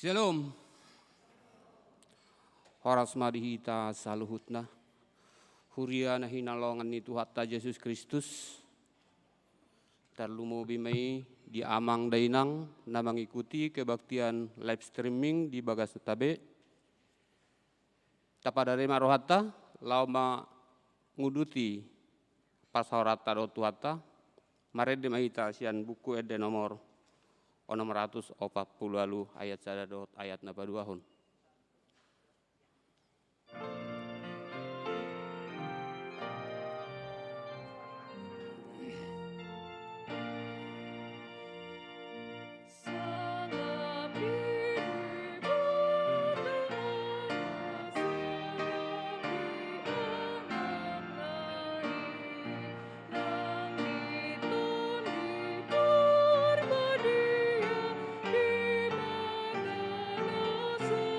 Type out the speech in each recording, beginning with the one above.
Shalom. Horas madihita saluhutna. Huria nahinalongan itu hatta Yesus Kristus. Terlumu bimai di amang dainang na mengikuti kebaktian live streaming di Bagas Tabe. Tapadare marohata lauma nguduti pasahorata do tuata. Marede mahita sian buku ede nomor 640 lalu ayat sadadot ayat nabaduahun. So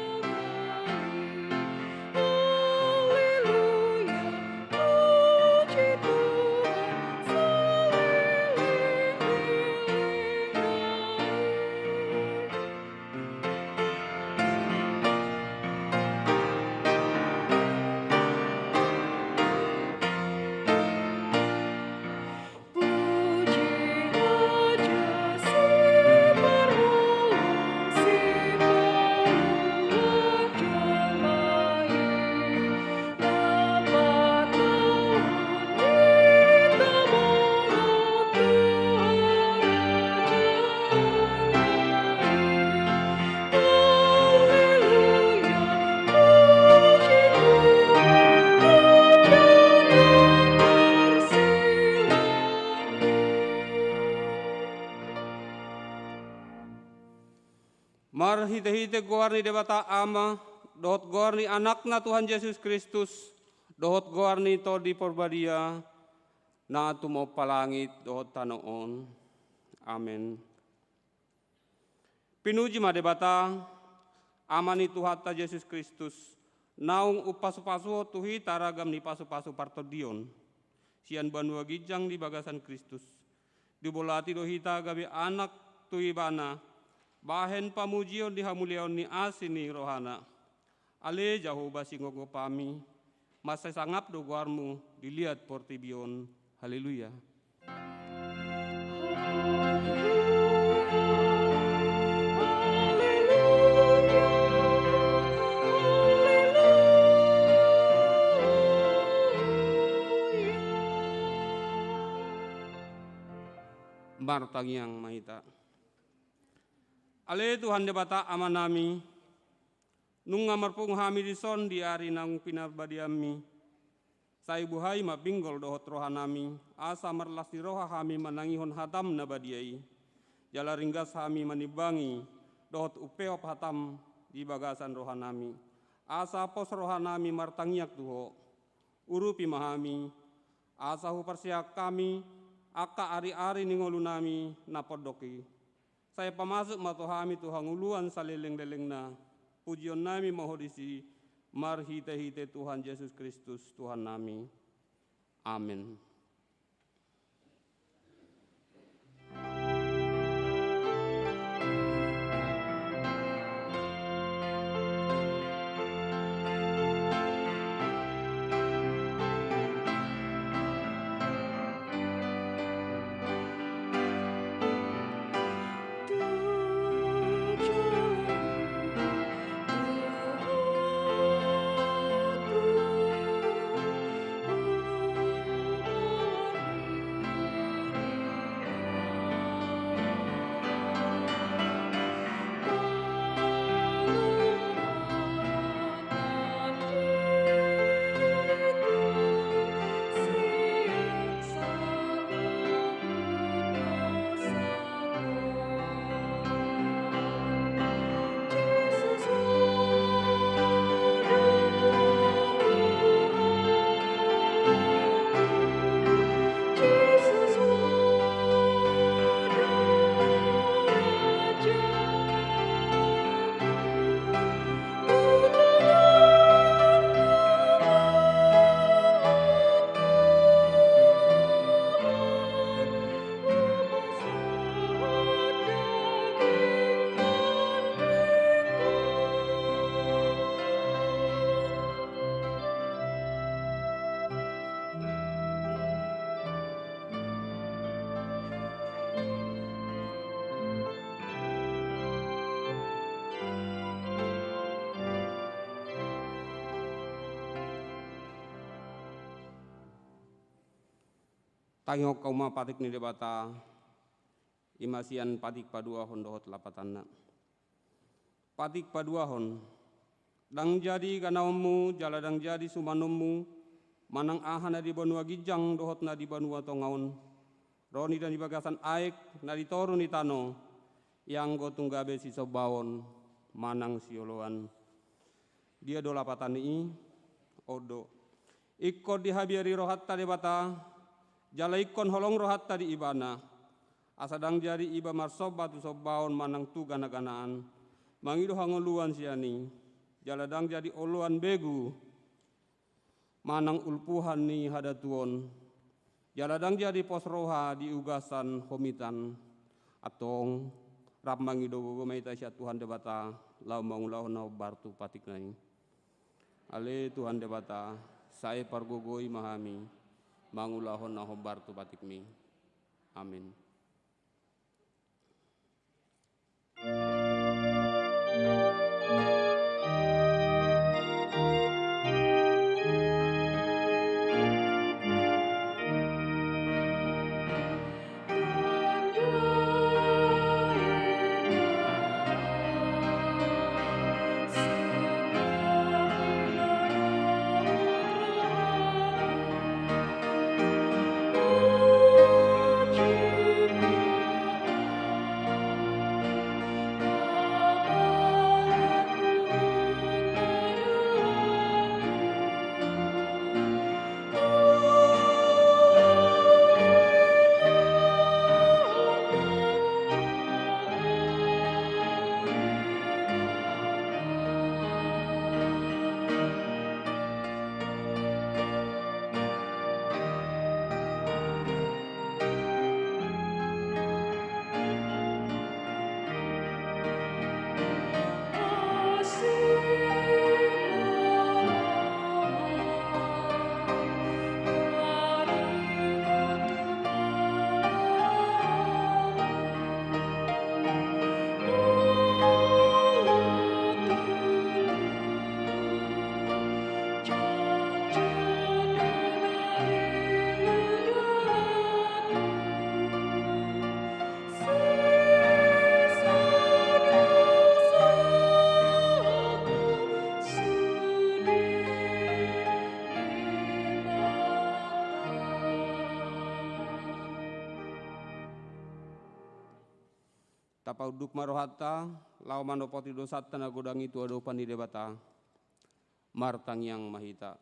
Marhite-hite goarni debata ama, dohot goarni anakna Tuhan Yesus Kristus, dohot goarni to di porbadia, na tumo palangit dohot tanoon. Amen. Pinuji ma debata, amani Tuhan ta Yesus Kristus, naung upasu-pasu tuhi taragam ni pasu-pasu partodion, sian banua gijang di bagasan Kristus, dibolati dohita gabi anak tuhi bana, bahen pamujion di hamulion ni asini rohana. Ale jauh basi ngogo pami, masa sangap doguarmu dilihat portibion. Haleluya. Martang yang mahita. Ale Tuhan debata amanami, nung ngamarpung hami dison di ari nang pinabadiami, sai buhai mabinggol dohot rohanami, asa merlasi roha hami manangihon hatam nabadiai, jala ringgas hami manibangi, dohot upeop hatam di bagasan rohanami, asa pos rohanami martangiak tuho, urupi mahami, asa huparsiak kami, aka ari-ari ningolunami napodoki. Saya pamasuk matohami Tuhan uluan salileng-leleng na, pujion nami mahodisi, marhite-hite Tuhan Yesus Kristus Tuhan nami. Amin. Tangok kauma patik ni debata, imasian patik paduahon dohot lapatanna. Patik paduahon, dang jadi kanaomu, jala dang jadi sumanommu, manang ahana di banua gijang dohot na di banua tongaon, roni dan di bagasan aek na di toru ni tano, yang gotunggabe si sobawon, manang sioloan. Dia do lapatan i, odo. Ikko dihabiari rohatta debata, jala ikon holong rohat tadi ibana, asadang jari iba marsoba tu sobaon manang tu gana-ganaan, mangido hangoluan siani, jala dang jadi oluan begu, manang ulpuhan ni hadatuon, jala dang jadi pos roha di ugasan homitan, atong rap mangido gomaita sia Tuhan debata, lau mangulau nau bartu patik nai. Ale Tuhan debata, saya pargogoi mahami, mangulahon na hobar tu batik mi. Amin. Thank you. Tapauduk marohata, lau manopoti dosata na godang itu adopan di debata, martang yang mahita.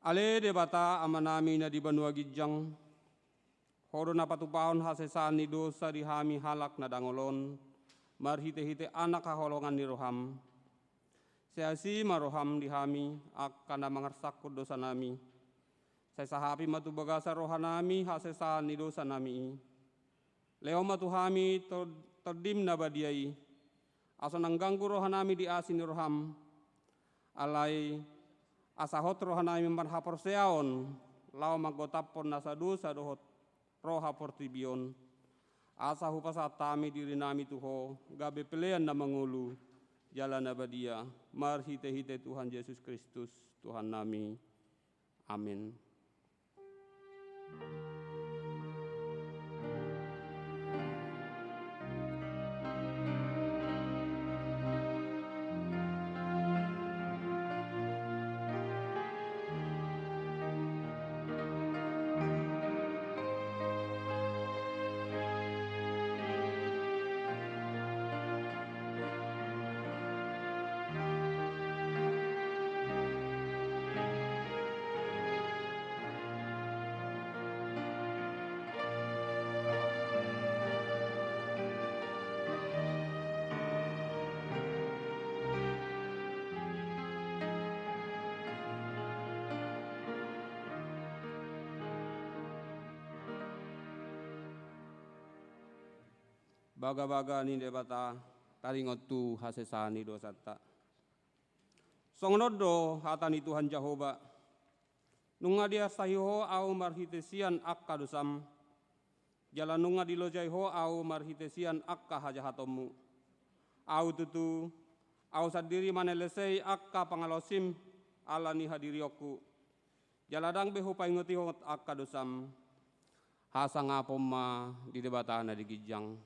Ale debata amanami na di banua gijang, hodo na patupahon hasesan ni dosa di hami halak na dangolon, marhite-hite anak kaholongan ni roham. Seasi maroham di hami, akan na mangarsakut dosa nami. Saya sahapi matu bagasa rohanami hasesan ni dosa nami. Leo matuhami terdim na badiai, aso nangganggu rohanami di asin roham, alai asahot rohanami marhapor seaon, lau magotapon nasadu sadohot roha portibion, asahu pasatami diri nami tuho, gabe pelean na mangulu, jalan abadia, marhite-hite Tuhan Yesus Kristus, Tuhan nami. Amin. Baga-baga ni debata taringot tu hasesani dosata. Songonodo hatani Tuhan Jehovah. Nunga dia sahiho au marhitesian akka dosam. Jalan nunga dilojaiho au marhitesian akka hajahatomu. Au tutu au sadiri manelesei akka pangalosim alani hadirioku. Jaladang behu paingotiho akka dosam. Hasanga pomma di debatana di gijang.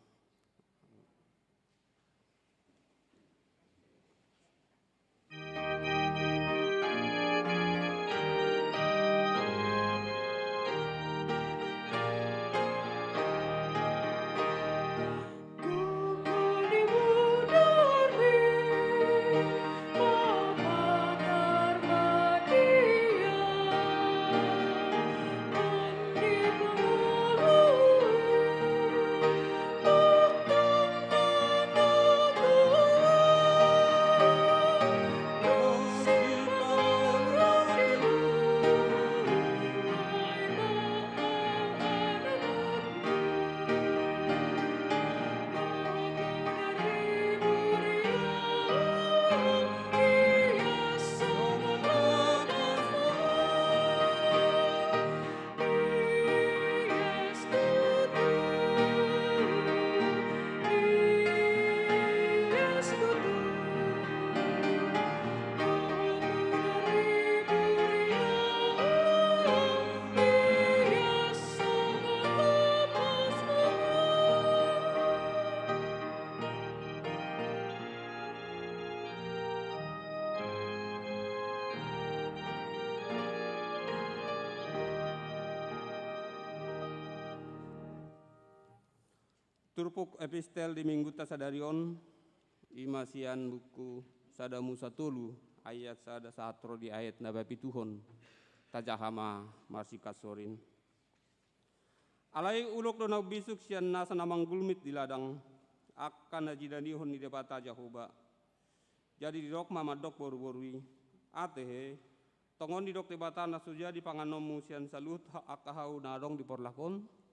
Turpuk epistel di minggu tasadarion imasian buku sadamu satulu ayat sada satro di ayat nabapi Tuhon tajahama marsikasorin. Alai ulok dona bisuk sian nasa namang gulmit di ladang akan najidanihon di debata Jehovah. Jadi di dok mama dok boru-borui atehe tongon di dok debata nasuja di panganomu sian salut akahau nadong di porlakon.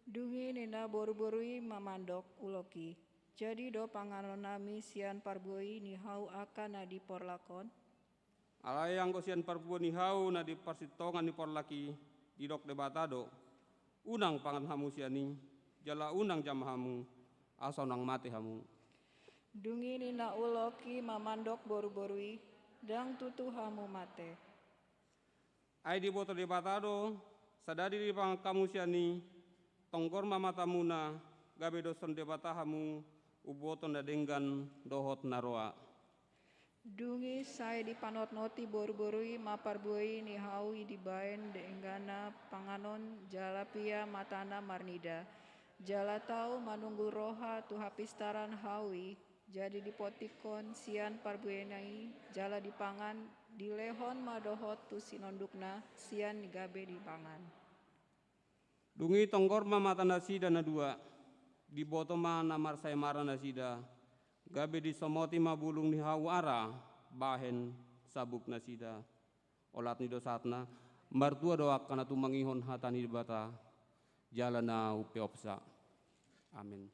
Dungi nina boru-borui mamandok uloki. Jadi do panganon nami sian parboi ni hau akan na di porlakon. Alai yang ko sian parboi ni hau na di parsitongan ni porlaki di dok debatado. Unang pangan hamu siani jala unang jam hamu asal nang mati hamu. Dungi nina uloki mamandok boru-borui dang tutu hamu mate. Ai di boto debatado sadari di pangan kamu siani tonggor mamatamuna gabe doson debatahamu uboton da denggan dohot naroa. Dungi sai di panot noti boru-borui maparboi ni haui di baen denggana panganon jalapia matana marnida. Jala tau manunggu roha tu hapistaran hawi, jadi dipotikon sian parbuenai, jala dipangan, dilehon madohot tu sinondukna, sian gabe dipangan. Dungi tonggor mata nasida na dua, di botoma namar saya mara nasida, gabe di somoti mabulung ni hawara, bahen sabuk nasida. Olat ni dosatna, martua doak kana tu mangihon hatani bata, jalana upe opsa. Amin.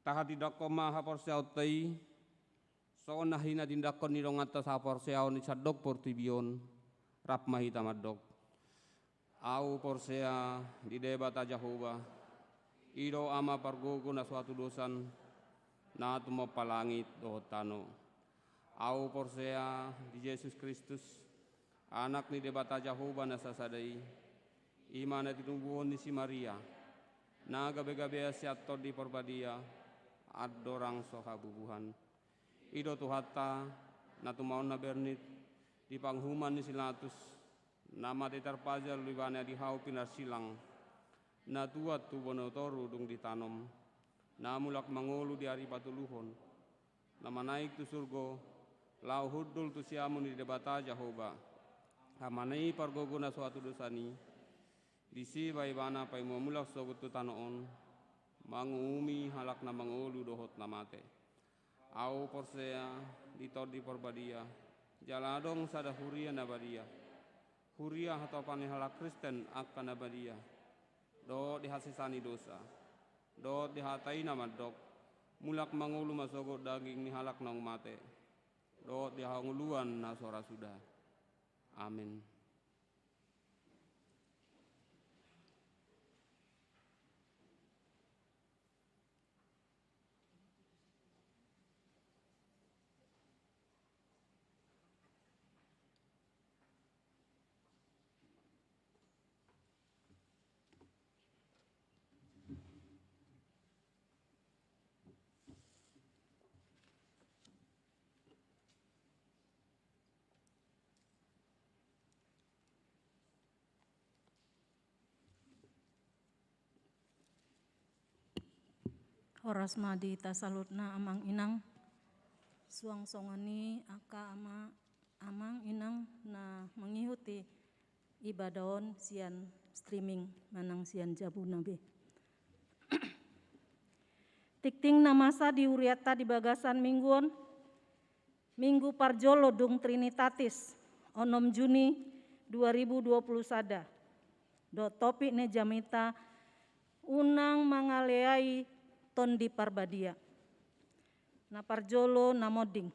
Taha tidak koma hapor seautai, so nahina dindakon ni dong atas hapor seau ni sadok portibion, rap mahita madok. Au porsea di debat Jehovah, ido ama pargogo na suatu dosan, na tumo palangit dohotano. Au porsea di Yesus Kristus, anak ni debat Jehovah na sasadai, imana tinumbuhon ni si Maria, na gabe-gabe siato di porbadia, adorang sohabubuhan. Ido tuhata na tumaon na bernit di panghuman ni silatus nama tetarpajal libana di hau pinar silang na tuat tu bonotoru dung ditanom na mulak mangolu di hari patuluhon nama naik tu surgo lau hudul tu siamun di debata Jehovah hamanai pargogona suatu dosani disi baibana pai mulak sogut tu tanoon mangumi halak na mangolu dohot namate au porsea ditodi porbadia jaladong sada huria nabadia huria atau halak Kristen akan nabadia do dihasisani dosa do dihatai nama dok mulak mangulu masogo daging ni halak nang mate do dihanguluan nasora sudah amin. Horas madi tasalutna amang inang suang songani aka ama amang inang na mengikuti ibadaon sian streaming manang sian jabu nabe. Tikting namasa diuriata di bagasan mingguon, Minggu Parjolo Dung Trinitatis, 6 Juni 2020 sada. Do topik ne jamita unang mangaleai ton di parbadia. Na Parjolo na moding.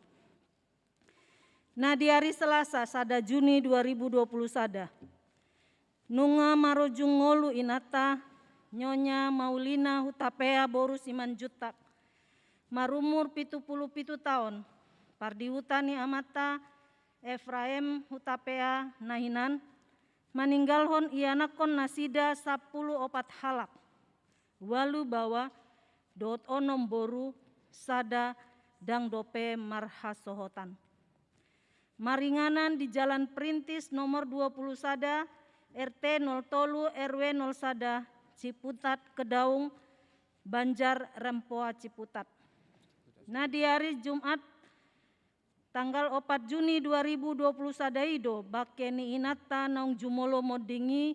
Na di hari Selasa sada Juni 2020 sada. Nunga marojung ngolu inata Nyonya Maulina Hutapea boru Simanjutak. Marumur 77 tahun. Pardiutani amata Efraim Hutapea nahinan. Maninggalhon ianakon nasida 10 opat halak. Walu bawa dot onom boru sada dang dope marhasohotan. Maringanan di Jalan Perintis nomor 20 sada RT 03 RW 0 sada Ciputat Kedaung Banjar Rempoa Ciputat. Nah di hari Jumat tanggal 4 Juni 2020 sadaido bakeni inata naung jumolo modingi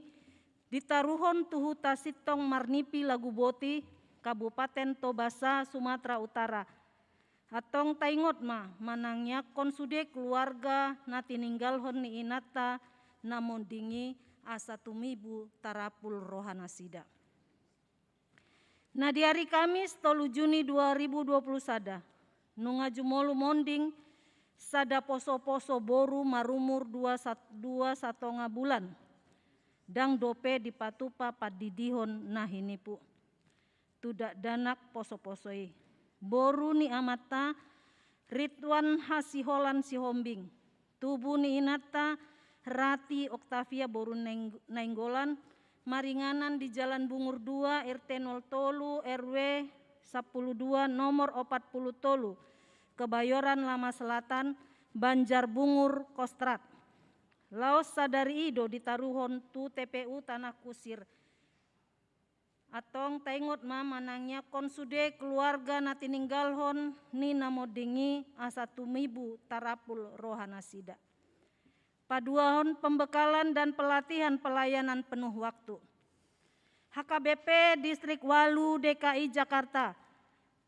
ditaruhon tuhu tasitong marnipi lagu boti Kabupaten Tobasa Sumatera Utara. Atong taingot manangnya konsude keluarga na tininggalhon ni inata na mondingi asa tumibu tarapul rohana sida. Nah di hari Kamis 3 Juni 2020 sada nunga jumolo monding sada poso-poso boru marumur 2 satonga bulan dang dope di patupa padidihon nahinipu tudak danak poso-posoi boru ni amata Ridwan Hasiholan Sihombing tubuh ni inata Rati Oktavia boru nainggolan maringanan di Jalan Bungur 2 RT 03 RW 12 nomor 40 tolu Kebayoran Lama Selatan Banjar Bungur Kostrat. Laos sadari ido ditaruhon tu TPU Tanah Kusir. Atong taingot manangnya konsude keluarga na tininggalhon ni namodingi asa tumibu tarapul rohana sida. Paduahon pembekalan dan pelatihan pelayanan penuh waktu. HKBP Distrik Walu DKI Jakarta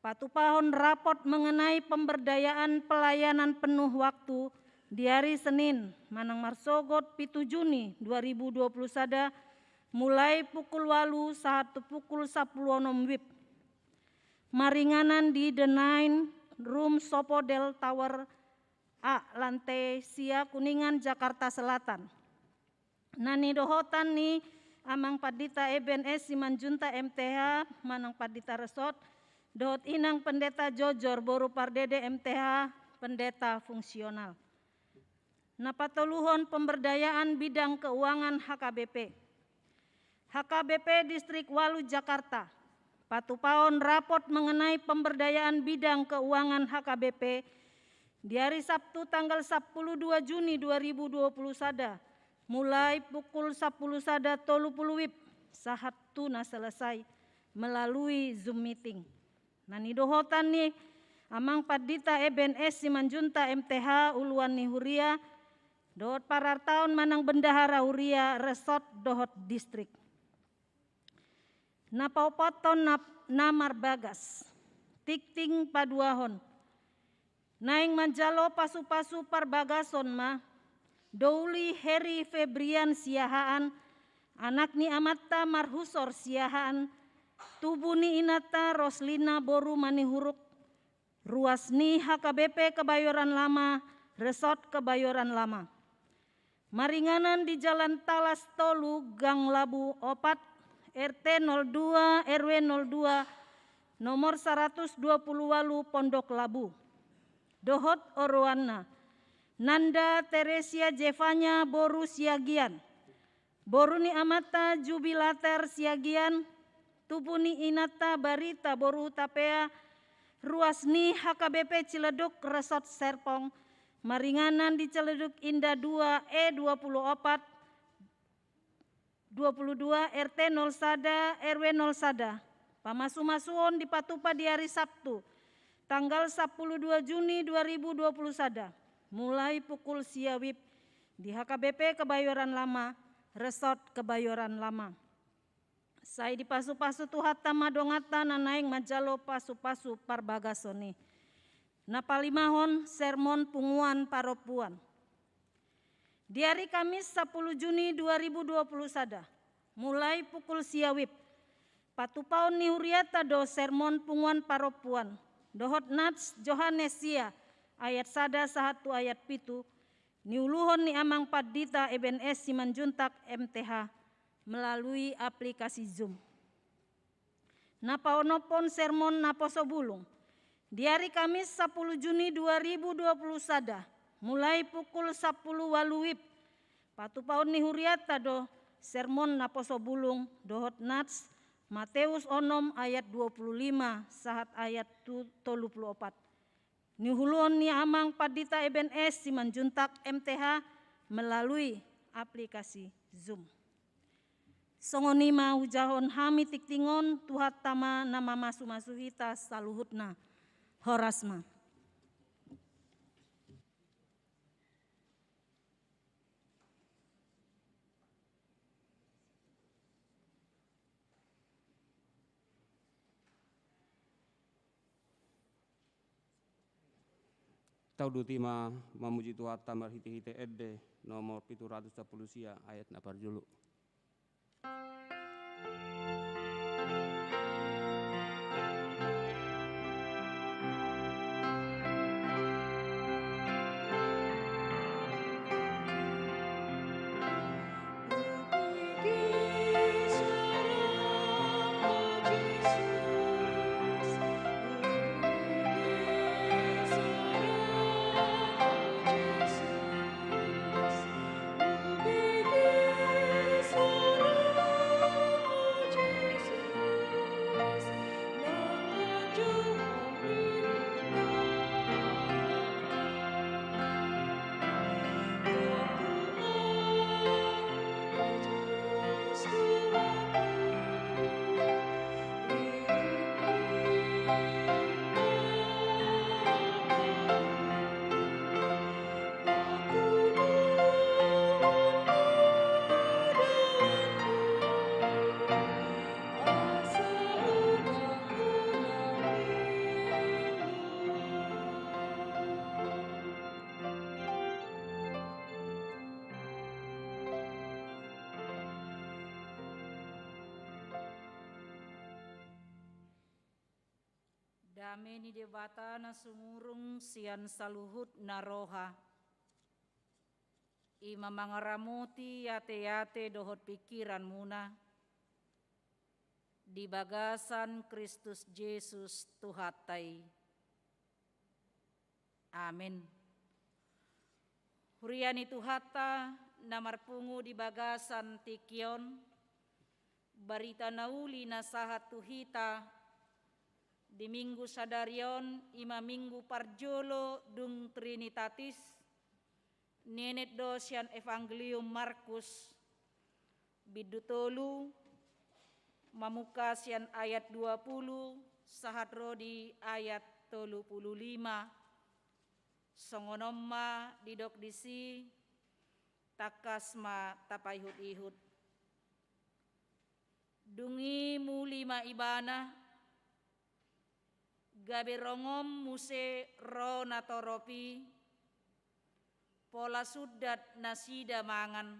patupahon rapot mengenai pemberdayaan pelayanan penuh waktu di hari Senin manang marsogot 7 Juni 2020 sada mulai pukul 8 satu pukul 10 WIB. Maringanan di The Nine Room Sopodel Tower A lantai Sia Kuningan Jakarta Selatan. Nani dohotan ni amang padita EBNS Simanjunta MTH manang padita resort dohot inang pendeta Jojor boru pardede MTH pendeta fungsional. Napatoluhon pemberdayaan bidang keuangan HKBP. HKBP Distrik Walu Jakarta patupahon rapot mengenai pemberdayaan bidang keuangan HKBP di hari Sabtu tanggal 12 Juni 2020 sada mulai pukul 10 sada 30 WIB sahat tuna selesai melalui Zoom meeting. Nani dohotan nih amang padita EBNS Simanjunta MTH Uluan ni Huria dohot parar tahun manang bendahara Huria Resort dohot distrik. Napaupoton namar bagas tikting paduahon naing manjalo pasu-pasu parbagason douli Heri Febrian siahaan anak ni amata marhusor siahaan tubuh ni inata Roslina boru manihuruk ruas ni HKBP Kebayoran Lama Resort Kebayoran Lama. Maringanan di Jalan Talas Tolu Gang Labu Opat RT 02 RW 02 nomor 120 Walu Pondok Labu. Dohot Orwana Nanda Teresia Jevanya boru siagian boru ni amata jubilater siagian tubuh ni inata barita boru tapea ruas ni HKBP Ciledug Resort Serpong maringanan di Ciledug Indah 2 E24 22 RT 0 sada RW 0 sada pamasu-masuon di Patupa di hari Sabtu tanggal 12 Juni 2020 sada mulai pukul siawib di HKBP Kebayoran Lama Resort Kebayoran Lama. Saya di pasu-pasu tuhata madongata nanaing majalo pasu-pasu parbagasoni. Napalimahon sermon punguan paropuan. Di hari Kamis 10 Juni 2020 sada, mulai pukul siawip, patupaon ni huriata do sermon punguan paropuan. Dohot nats Johannesia ayat sada sahatu ayat pitu, niuluhon ni amang padita EBNS Simanjuntak MTH melalui aplikasi Zoom. Napaonopon sermon naposobulung. Di hari Kamis 10 Juni 2020 sada, mulai pukul 10 waluwip, patupaon ni huriata do sermon naposobulung dohot nats Mateus onom ayat 25 sahat ayat 34. Nihulun ni amang padita EBNS Simanjuntak MTH melalui aplikasi Zoom. Songonima hujahon hami tiktingon tuhat tama nama masu-masuhita saluhutna horasma. Taudu tima mamuji Tuhata marhiti-hiti edde nomor 710 sia ayat napar julu. Dame ni debata na sumurung sian saluhut naroha. Ima mangaramuti yate-yate dohot pikiran muna. Di bagasan Kristus Yesus Tuhatai. Amin. Huriani Tuhata namarpungu di bagasan tikion. Barita nauli na sahat tuhita. Di minggu sadarion ima minggu parjolo dung Trinitatis nenet dosian Evangelium Markus bidutolu mamuka sian ayat 20 sahat rodi ayat 35 songonomma didok disi takasma tapaihut-ihut dungi mulima ibana gabe rongom muse ro natoropi pola sudat nasida mangan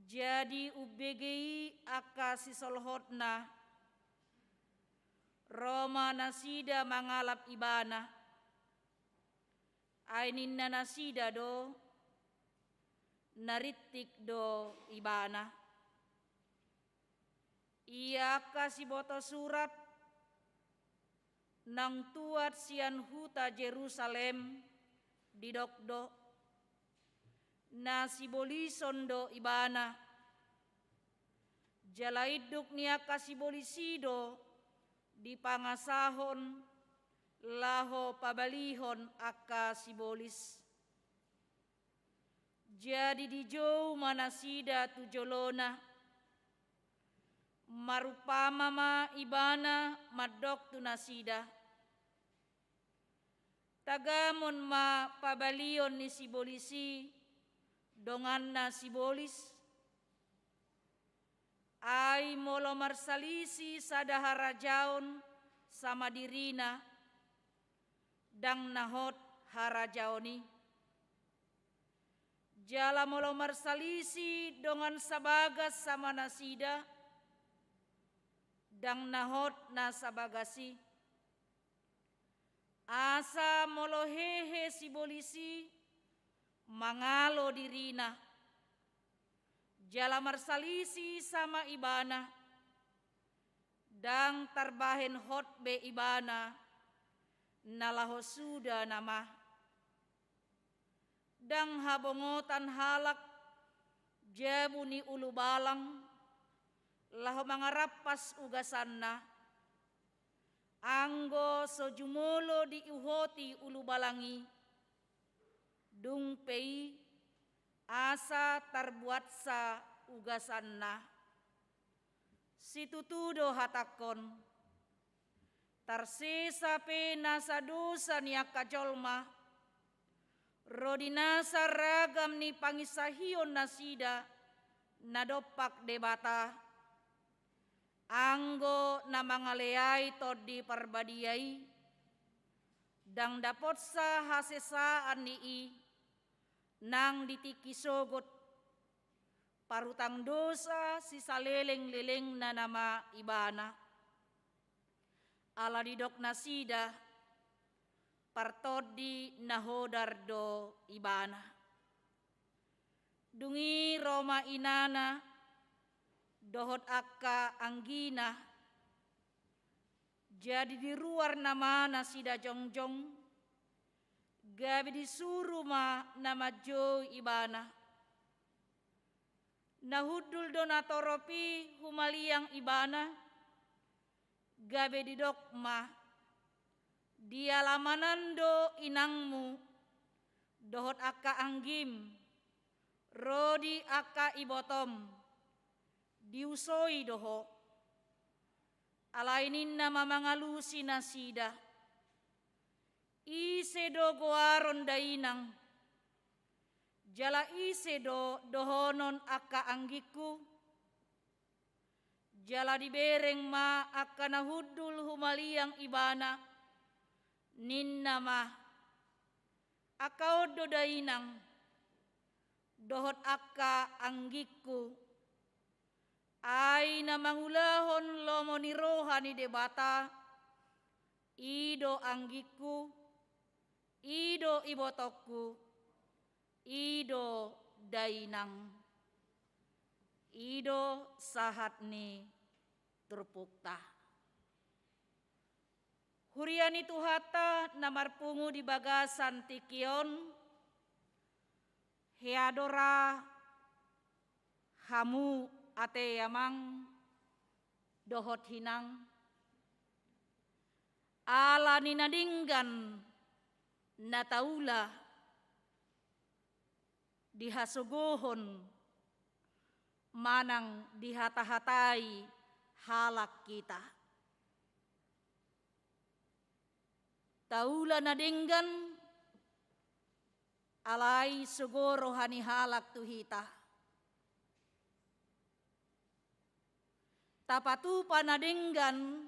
jadi ubegi aka sisolhotna Roma nasida mangalap ibana aininna nasida do naritik do ibana ia kasih boto surat nang tuat sian huta Jerusalem didokdo na sibolison do ibana jalaiduk nia kasibolisido di pangasahon laho pabalihon aka sibolis jadi di jauh manasida tujolona marupama ma ibana madok tunasida tagamon ma pabalion ni sibolisi dongan na sibolis ay molo marsalisi sada harajaon sama dirina dang nahot harajaoni jala molo marsalisi dongan sabagas sama nasida dang nahot na sabagasi asa molo hehe sibolisi mangalo dirina jala marsalisi sama ibana dang tarbahen hot be ibana nalaho suda nama dang habongotan halak jabu ni ulu balang laho mangarapas ugasanna anggo sojumulo di uhoti ulu balangi dung pei asa tarbuat sa ugasanna situtudo hatakon tarsesa pe nasa dosa ni akajolma rodinasa ragam ni pangisahion nasida nadopak debata anggo na mangaleai todi parbadiai dang dapot sa hasesaan nii nang ditiki sogot parutang dosa sisa leleng-leleng na nama ibana ala didok nasida partodi nahodardo ibana dungi Roma inana dohot akka anggina jadi di luar nama nasida jongjong gabi disuruh ma nama jo ibana nahudul donatoropi humaliang ibana gabe didok ma dia lamanando inangmu dohot akka anggim rodi akka ibotom diusoi doho alainin nama mangalusi nasida ise do goaron dainang jala ise do dohonon akka anggiku jala dibereng ma akka nahudul humaliang ibana ninna ma akka odo dainang dohot akka anggiku ay na mangulahon lomo ni rohani debata ido anggiku ido ibotokku ido dainang ido sahat ni turpukta huriani tuhata namarpungu di bagasan tikion headora hamu ate yamang dohot hinang ala ninadinggan nataula dihasugohon manang dihata-hatai halak kita taula nadinggan alai sugoro hani halak tuhita tapatu panadinggan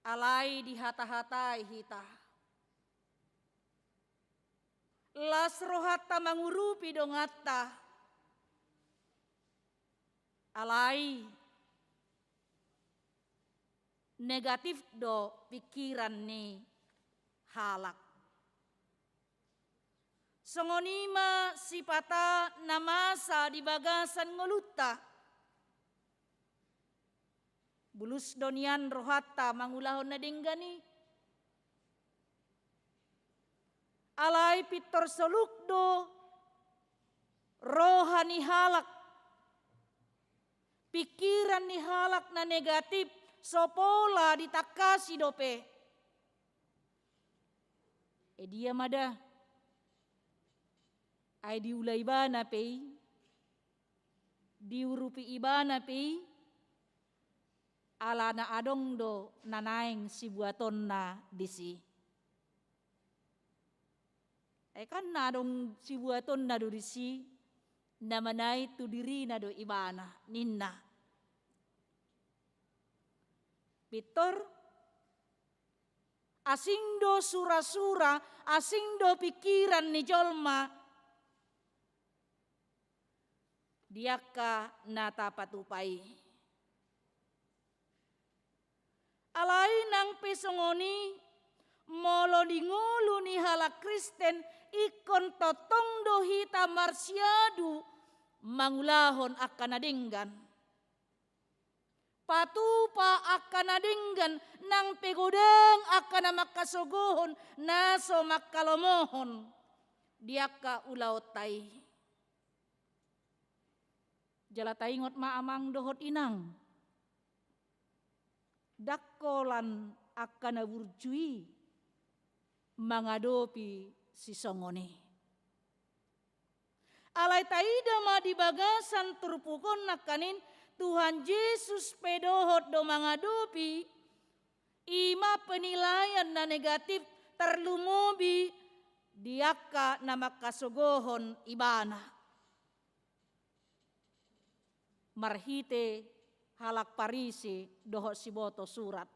alai dihata-hatai hita lasrohatta mangurupi dongatta alai negatif do pikiran ni halak songonima sipata namasa di bagasan ngolutta bulus donian rohatta mangulahon na dinggani alai pitor solukdo rohani halak pikiran ni halak na negatif sopola ditakasi dope dia mada ai diulai bana pei diurupi ibana pei ala na adong do nanaeng si buaton na disi Ay kan nadong si buaton na do disi namanay tu diri na do ibana ninna. Pitor asing do sura-sura, asing do pikiran ni jolma, diaka natapatupai. Alay nang pesongoni, molo dingulu ni halak Kristen, ikon totong do hita marsiadu, mangulahon akan nadinggan. Patupa akan nadinggan, nang pegodeng akan makasogohon, naso makalomohon, diaka ulautai. Jalatai ngot maamang dohot inang. Dakkolan akan naburjui, mangadopi si songone. Alay taida ma di bagasan turpukon nakanin, Tuhan Yesus pedohot do mangadopi, ima penilaian na negatif terlumubi, diaka na makasogohon ibana. Marhite halak parisi dohot siboto surat.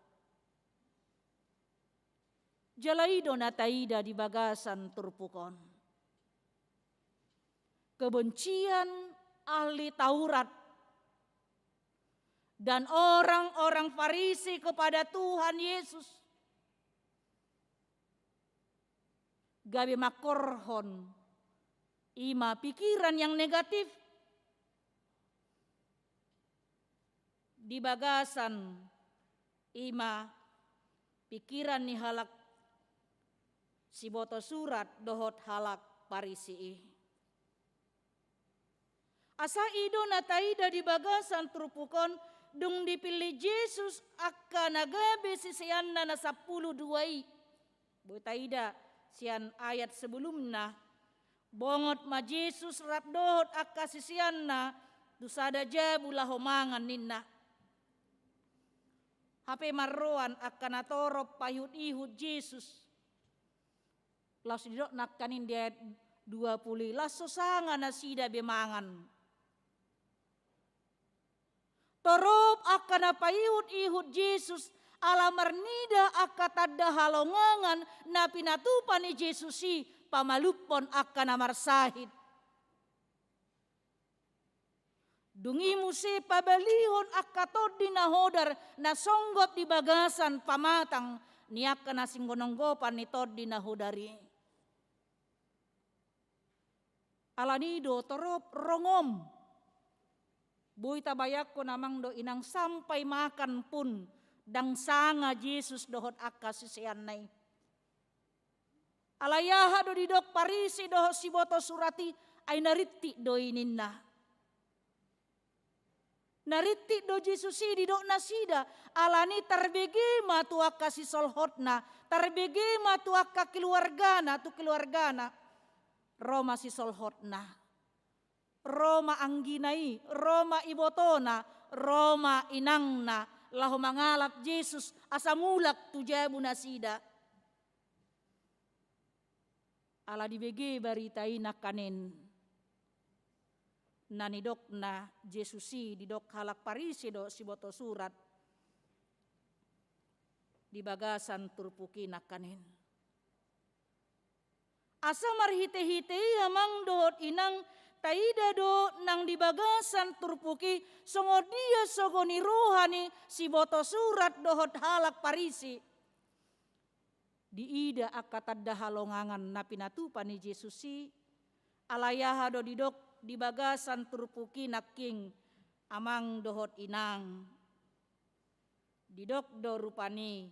Jalaido na taida di bagasan turpukon. Kebencian ahli Taurat dan orang-orang Farisi kepada Tuhan Yesus. Gabe makorhon ima pikiran yang negatif. Di bagasan ima pikiran ni halak siboto surat dohot halak Parisi. Asa ido na taida di bagasan trupukon dung dipilih Yesus akan nagabe sisianna na 10 duai. Taida sian ayat sebelumna bongot ma Yesus rap dohot akka sisianna dusada jabulah homangan ninna. Hape marroan akan atorop payut ihud Yesus. Las didok nakanin dia 20 las sosanga nasida bemangan. Torop akan apayut ihud Yesus alamar nida akatada halongangan na pinatupan ni Yesusi pamalupon akan amar sahid. Dungi musi pabalihon akatod di nahodar na songgot di bagasan pamatang niaka na singgononggopan ni tod di nahodari. Alanido torop rongom. Buy tabayak ko namang do inang sampai makan pun dang sanga Yesus dohot akka sisian nay. Alayaha do didok Parisi dohot siboto surati ay nariti do ininna. Nariti do Jesusi didok nasida alani tarbege matu akka si solhotna, tarbege matu akka keluargana tu keluargana. Roma si solhotna. Roma angginai, Roma ibotona, Roma inangna, lahu mangalap Yesus asamulak tujabu nasida. Ala dibege baritai nakanen. Nanidok na Jesusi didok halak Parisi do siboto surat. Di bagasan turpuki nakanen. Asa marhite-hite amang dohot inang taida do nang di bagasan turpuki songo dia sogoni rohani siboto surat dohot halak Parisi. Di ida akatadda halongangan na pinatupan ni Jesusi alayaha do didok di bagasan turpuki naking amang dohot inang. Didok do rupani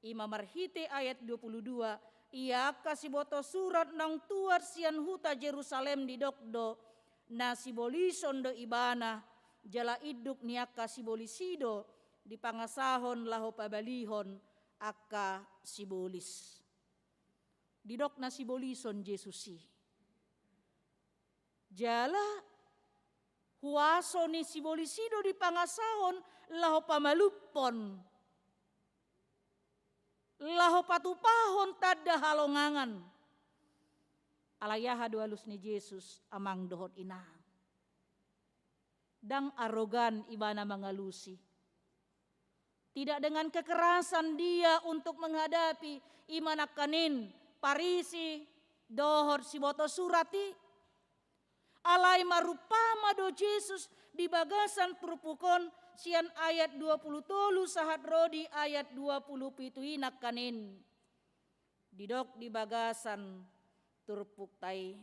ima marhite ayat 22 ia kasiboto surat nang tuar sian huta Jerusalem di dokdo na sibolison do ibana jala iduk niaka sibolisido di pangasahon laho pabalihon akka sibolis. Didok na sibolison Jesusi. Jala huaso ni sibolisido di pangasahon laho pamalupon. Laho patupahon tada halongangan. Alayaha halus ni Yesus amang dohot inang. Dang arogan ibana mengalusi. Tidak dengan kekerasan dia untuk menghadapi imanakanin parisi dohot si boto surati. Alai marupama do Yesus di bagasan perpukon sian ayat 20 tolu sahat rodi ayat 20 pituinak kanin. Didok di bagasan turpuk tai.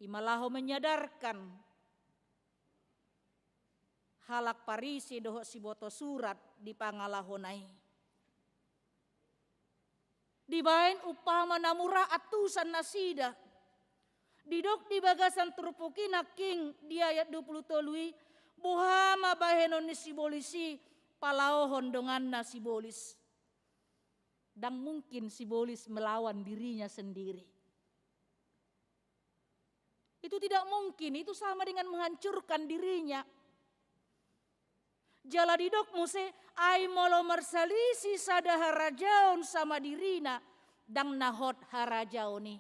Imalaho menyadarkan halak parisi doho si boto surat di pangalahonai. Dibain upama namura atusan nasida. Didok di bagasan turpuki naking di ayat 20 tolui buhama bahenon ni sibolisi palaohon dongan na sibolis. Dan mungkin sibolis melawan dirinya sendiri. Itu tidak mungkin, itu sama dengan menghancurkan dirinya. Jala didok muse ai molo mersalisi sada harajaon sama dirina dang nahot harajaoni.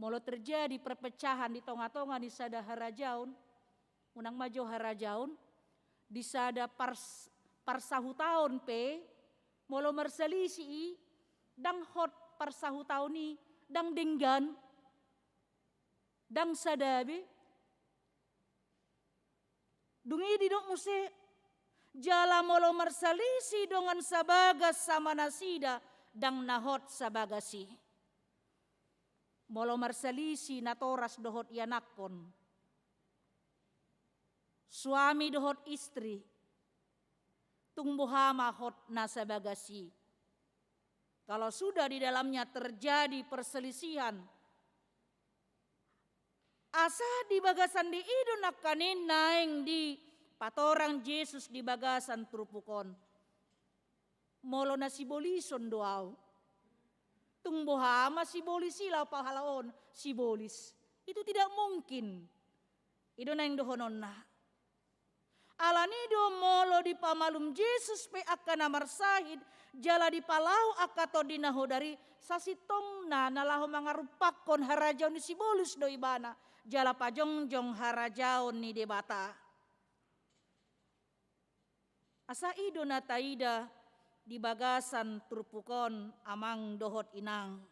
Molo terjadi perpecahan di tonga-tonga di sada harajaon, unang majo harajaon, di sada parsahu tahun pe, molo mersalisi dang hot parsahu tahun ni dang denggan. Dang sadabi dungi didok muse jala molo marsalisi dongan sabagas sama nasida dang nahot sabagasi molo marsalisi natoras dohot yanakon suami dohot istri tungbuhama hot nasabagasi. Kalau sudah di dalamnya terjadi perselisihan asa di bagasan di idon nakanin naeng di patorang Yesus di bagasan trupukon. Molo na sibolison doaw. Tungbohama sibolis sila pahalaon sibolis. Itu tidak mungkin. Idon naeng dohonon na. Alanido molo di pamalum Yesus pe akan amarsahid jala di palau akato dinahodari sasitong na nalaho mangarupakon harajaw ni sibolis do ibana. Jala pajongjong harajaon ni debata. Asa ido na taida di bagasan turpukon amang dohot inang.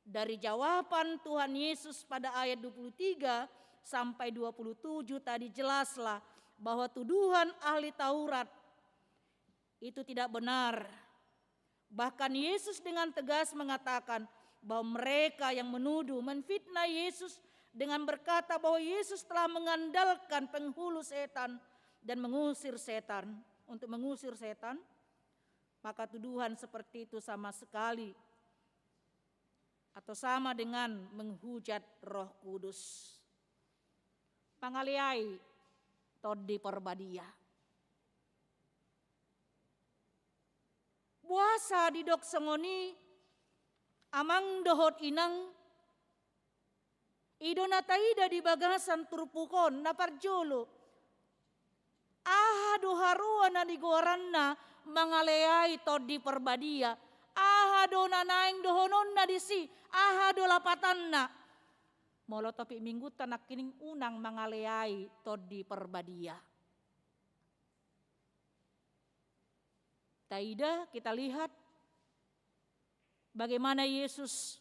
Dari jawaban Tuhan Yesus pada ayat 23 sampai 27 tadi jelaslah bahwa tuduhan ahli Taurat itu tidak benar. Bahkan Yesus dengan tegas mengatakan bahwa mereka yang menuduh menfitnah Yesus dengan berkata bahwa Yesus telah mengandalkan penghulu setan dan mengusir setan. Untuk mengusir setan, maka tuduhan seperti itu sama sekali atau sama dengan menghujat Roh Kudus. Pangaliai todi perbadia. Puasa di dok sengoni amang dohot inang idona taida di bagasan turpukon naparjolo ahado haruan na digoranna mangaleai todi perbadia ahado na naing dohonon na disi ahado lapatanna molo topi minggu tanak kining unang mangaleai todi perbadia. Taida kita lihat bagaimana Yesus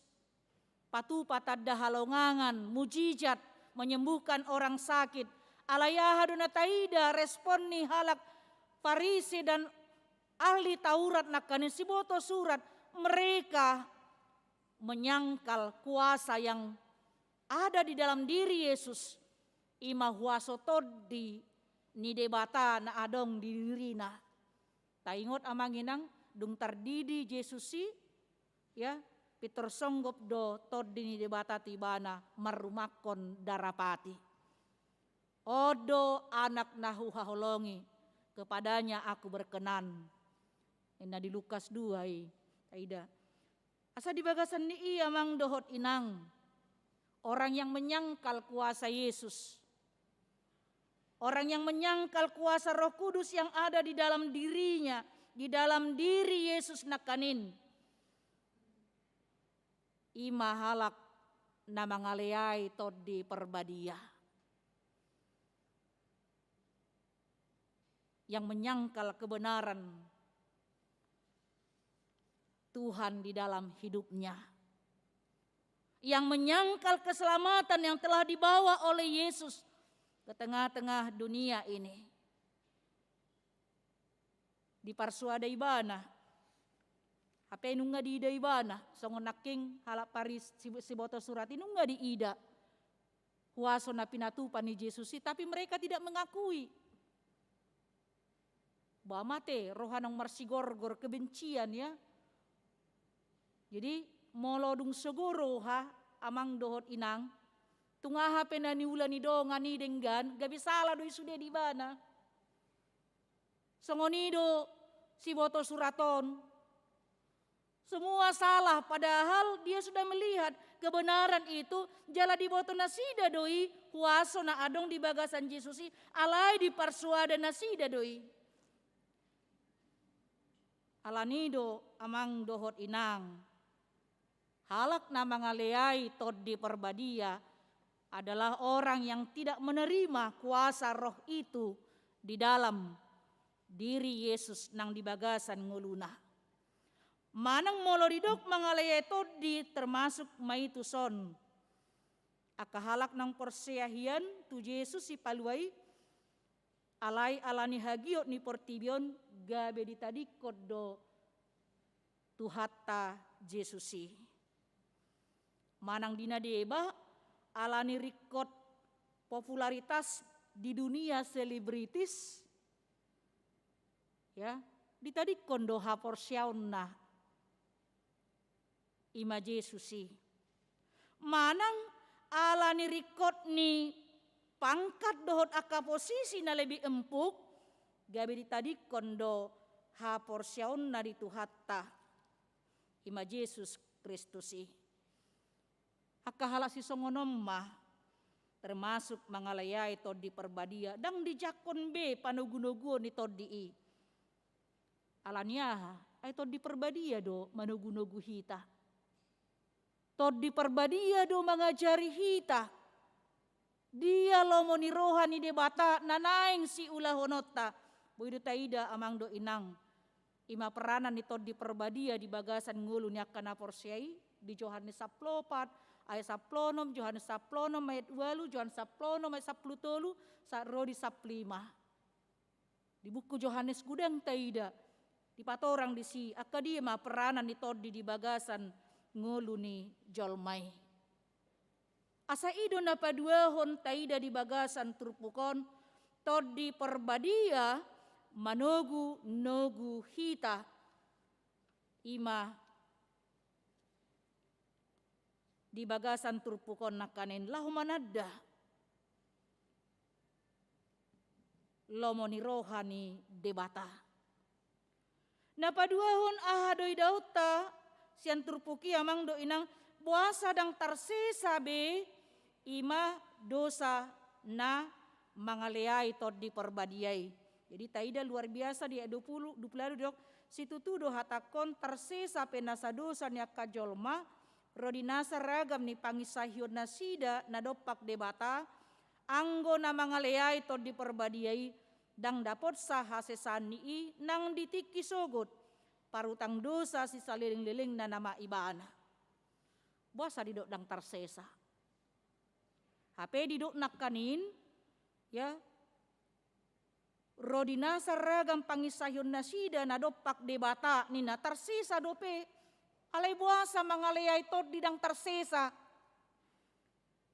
patadda halongangan, mujizat, menyembuhkan orang sakit. Alayahaduna taida respon ni halak Farisi dan ahli Taurat nakanin siboto surat. Mereka menyangkal kuasa yang ada di dalam diri Yesus. Ima huaso todi ni debata na adong di dirina. Taingot amanginang dung tardidi Yesusi ya Peter songgop do todini debata tibana marumakon darapati. Odo anak nahu haholongi kepadanya aku berkenan. Ina di Lukas 2 Aida. Asa di bagasan ni iya mang dohot inang. Orang yang menyangkal kuasa Yesus. Orang yang menyangkal kuasa Roh Kudus yang ada di dalam dirinya. Di dalam diri Yesus nakanin. ima halak na mangaleay todi perbadia. Yang menyangkal kebenaran Tuhan di dalam hidupnya. Yang menyangkal keselamatan yang telah dibawa oleh Yesus ke tengah-tengah dunia ini. Di parsuada ibana, hape nunga di ida ibana, songon naking halap paris si boto surat nunga di ida. Huaso na pinatupan ni Yesusi, tapi mereka tidak mengakui. Bamate rohanong marsigorgor kebencian ya. Jadi molodung segoro ha amang dohot inang. Tungaha penani ulani dongan ni denggan, gabi salah doi sudah di bana. Songonido si boto suraton. Semua salah padahal dia sudah melihat kebenaran itu jala di boto nasida doi, huaso na adong di bagasan Yesusi, alai di parsuada nasida doi. Alanido amang dohot inang. Halak na mangaleay tod di perbadia adalah orang yang tidak menerima kuasa roh itu di dalam diri Yesus nang di bagasan nguluna. Manang moloridok mangaleay tod di termasuk maituson. Akahalak nang perseahian tu Yesus si paluai alai alani hagiot ni portibion gabe ditadi kodo tuhatta Yesusi. Manang dina deba alani rikot popularitas di dunia selebritis ya ditadi kondo hapor siauna ima Yesusi. Manang alani rikot ni pangkat dohot aka posisi na lebih empuk gabe ditadi kondo hapor siauna di tuhatta ima Yesus Kristusi. Akahala si songonom mah termasuk mangalayay tod di perbadia dang di jakon be panugunugo ni tod di i. Alanya ay tod di perbadia do manugunugo hita. Tod di perbadia do mangajari hita. Dia lomo ni rohani debata nanaing si ulah honota. Boydo taida amang do inang. Ima peranan ni tod di perbadia di bagasan ngulu ni akana porsiai di Yohanes 4 ayat 10, Yohanes 10 ayat 8, Yohanes 10 ayat 10 sa rodi 15. Di buku Yohanes gudang taida di patorang di si akadia ma peranan ni todi di bagasan ngulu ni jolmai. Asa ido na paduahon taida di bagasan turpukon todi perbadia manogu nogu hita ima di bagasan turpukon nakanen lahumanada lomoni rohani debata. Napaduahon ahadoi dauta sian turpuki amang do inang puasa dang tarsesa be ima dosa na mangaleai tod di perbadiai. Jadi taida luar biasa di 20 dok situ tu do hatakon tarsesa penasa dosa nya kajolma rodinasa ragam ni pangisahyod nasida na dopak debata anggo na mangaleai tod di perbadiai dang dapot sah hasesani i nang ditiki sogot parutang dosa si saliling-liling na nama ibana. Bosa didok dang tarsesa. HP didok nakanin ya rodinasa ragam pangisahyod nasida na dopak debata ni na tarsesa dope alay buasa mangaleay tod di dang tarsesa.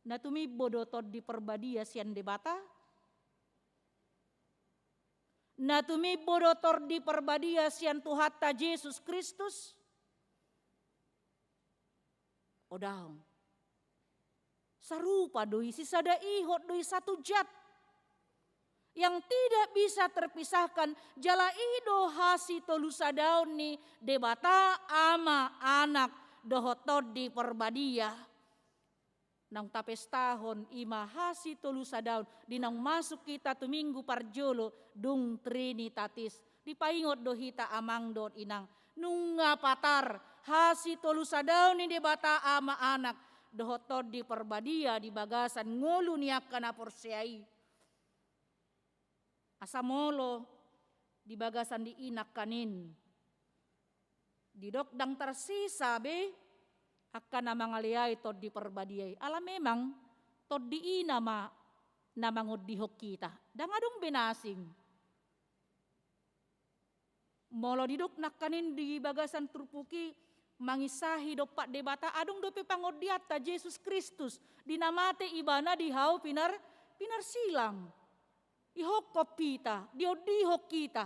Na tumibo do tod di perbadia sian debata. Na tumibo do tod di perbadia sian tuhatta Yesus Kristus. Odang. Sarupa doi si sada ihot doi satu jat. Yang tidak bisa terpisahkan jala ido hasi tolusa daun ni debata ama anak dohotod di perbadia. Nang tapes tahun ima hasi tolusa daun dinang masuk kita tu minggu parjolo dung trinitatis. Dipaingot dohita amang dot inang nunga patar hasi tolu sadau ni debata ama anak dohotod di perbadia di bagasan ngulu niakana porsiai. Asamolo di bagasan di inak kanin. Di dok tersisa be akan nama ngaliai tod di perbadiai. Ala memang tod di inama namangod di hok kita. Dangadong benasing. Molo di dok nakanin di bagasan turpuki mangisahi dopak debata adong dope pangodiata Yesus Kristus dinamate ibana di hau pinar silang. Ihokop kita, diodihok kita,